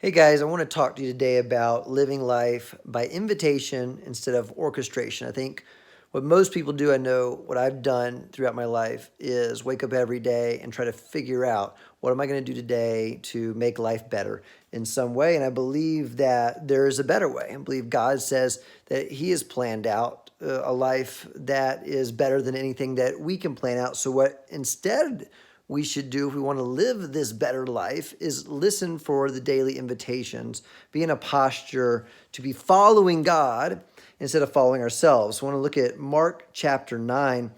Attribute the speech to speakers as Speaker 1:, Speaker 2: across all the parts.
Speaker 1: Hey guys, I want to talk to you today about living life by invitation instead of orchestration. I think what most people do, I know what I've done throughout my life is wake up every day and try to figure out what am I going to do today to make life better in some way. And I believe that there is a better way. I believe God says that He has planned out a life that is better than anything that we can plan out. So, what instead we should do if we want to live this better life is listen for the daily invitations, be in a posture to be following God instead of following ourselves. I want to look at Mark chapter 9.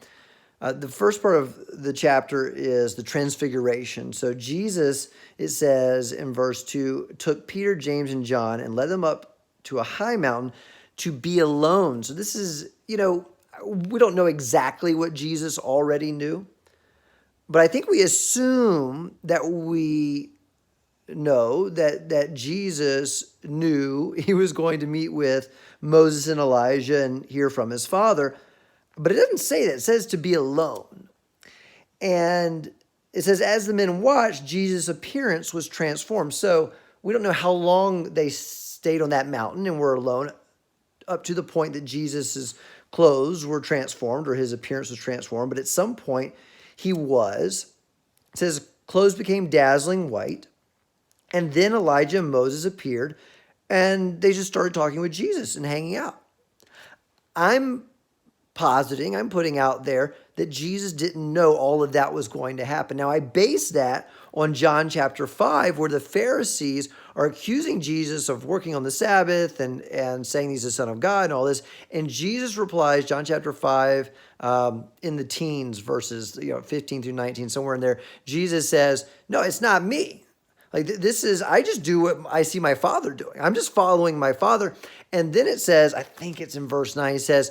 Speaker 1: The first part of the chapter is the Transfiguration. So Jesus, it says in verse 2, took Peter, James, and John and led them up to a high mountain to be alone. So this is, we don't know exactly what Jesus already knew. But I think we assume that we know that Jesus knew he was going to meet with Moses and Elijah and hear from his father. But it doesn't say that. It says to be alone. And it says, as the men watched, Jesus' appearance was transformed. So we don't know how long they stayed on that mountain and were alone up to the point that Jesus' clothes were transformed or his appearance was transformed. But at some point, it says, clothes became dazzling white. And then Elijah and Moses appeared and they just started talking with Jesus and hanging out. I'm putting out there that Jesus didn't know all of that was going to happen. Now, I base that on John chapter 5, where the Pharisees are accusing Jesus of working on the Sabbath and saying he's the Son of God and all this. And Jesus replies, John chapter 5, in the teens, verses 15 through 19, somewhere in there, Jesus says, no, it's not me. Like I just do what I see my Father doing. I'm just following my Father. And then it says, I think it's in verse 9, he says,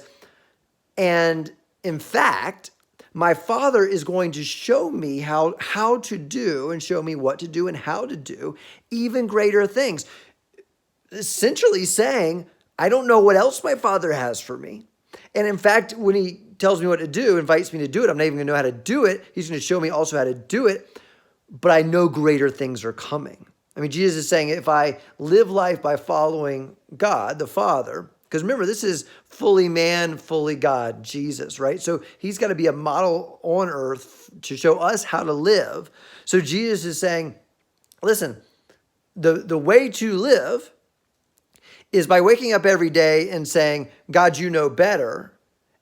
Speaker 1: and in fact, my Father is going to show me how to do and show me what to do and how to do even greater things. Essentially saying, I don't know what else my Father has for me. And in fact, when he tells me what to do, invites me to do it, I'm not even going to know how to do it. He's going to show me also how to do it. But I know greater things are coming. I mean, Jesus is saying if I live life by following God, the Father, because remember, this is fully man, fully God, Jesus, right? So he's got to be a model on earth to show us how to live. So Jesus is saying, listen, the way to live is by waking up every day and saying, God, you know better.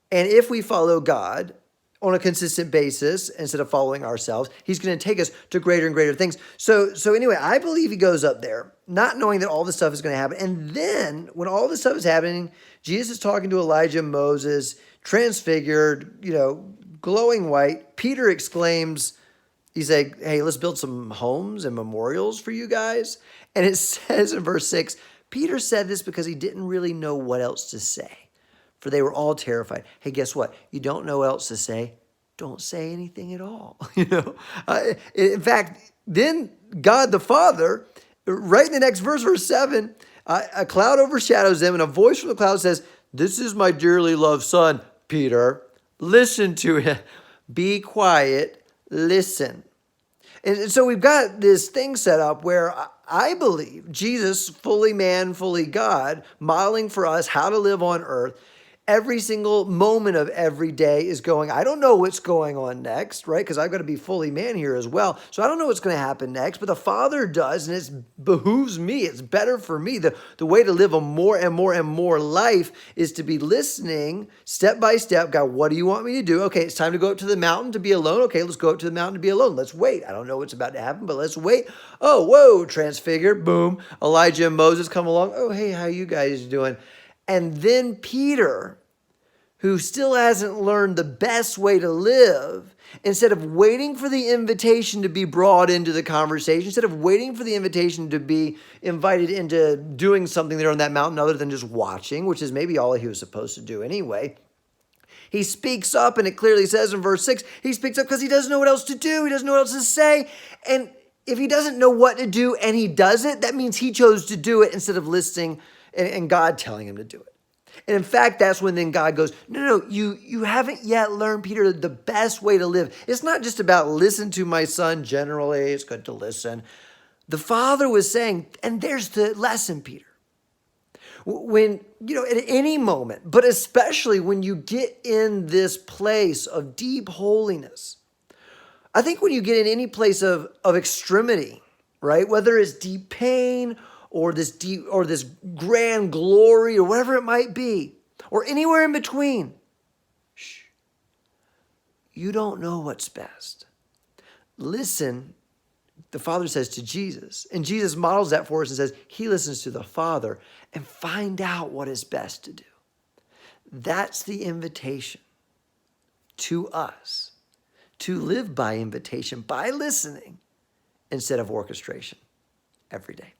Speaker 1: And if we follow God on a consistent basis instead of following ourselves, he's going to take us to greater and greater things. So anyway, I believe he goes up there not knowing that all this stuff is going to happen. And then when all this stuff is happening, Jesus is talking to Elijah and Moses, transfigured, glowing white. Peter exclaims, he's like, hey, let's build some homes and memorials for you guys. And it says in verse 6, Peter said this because he didn't really know what else to say. For they were all terrified. Hey, guess what? You don't know what else to say. Don't say anything at all. In fact, then God the Father, right in the next verse 7, a cloud overshadows them, and a voice from the cloud says, "This is my dearly loved son, Peter. Listen to him. Be quiet. Listen." And so we've got this thing set up where I believe Jesus, fully man, fully God, modeling for us how to live on earth. Every single moment of every day is going, I don't know what's going on next, right? Because I've got to be fully man here as well. So I don't know what's going to happen next, but the Father does, and it behooves me. It's better for me. The way to live a more and more and more life is to be listening step by step. God, what do you want me to do? Okay, it's time to go up to the mountain to be alone. Okay, let's go up to the mountain to be alone. Let's wait. I don't know what's about to happen, but let's wait. Oh, whoa, transfigured, boom. Elijah and Moses come along. Oh, hey, how you guys doing? And then Peter, who still hasn't learned the best way to live, instead of waiting for the invitation to be brought into the conversation, instead of waiting for the invitation to be invited into doing something there on that mountain other than just watching, which is maybe all he was supposed to do anyway, he speaks up, and it clearly says in verse 6, he speaks up because he doesn't know what else to do. He doesn't know what else to say. And if he doesn't know what to do and he does it, that means he chose to do it instead of listening and God telling him to do it. And in fact, that's when then God goes, no, you haven't yet learned, Peter, the best way to live. It's not just about listen to my son generally. It's good to listen. The Father was saying, and there's the lesson, Peter. When, at any moment, but especially when you get in this place of deep holiness, I think when you get in any place of extremity, right? Whether it's deep pain or this grand glory or whatever it might be, or anywhere in between, you don't know what's best. Listen, the Father says to Jesus, and Jesus models that for us and says he listens to the Father and find out what is best to do. That's the invitation to us to live by invitation, by listening instead of orchestration every day.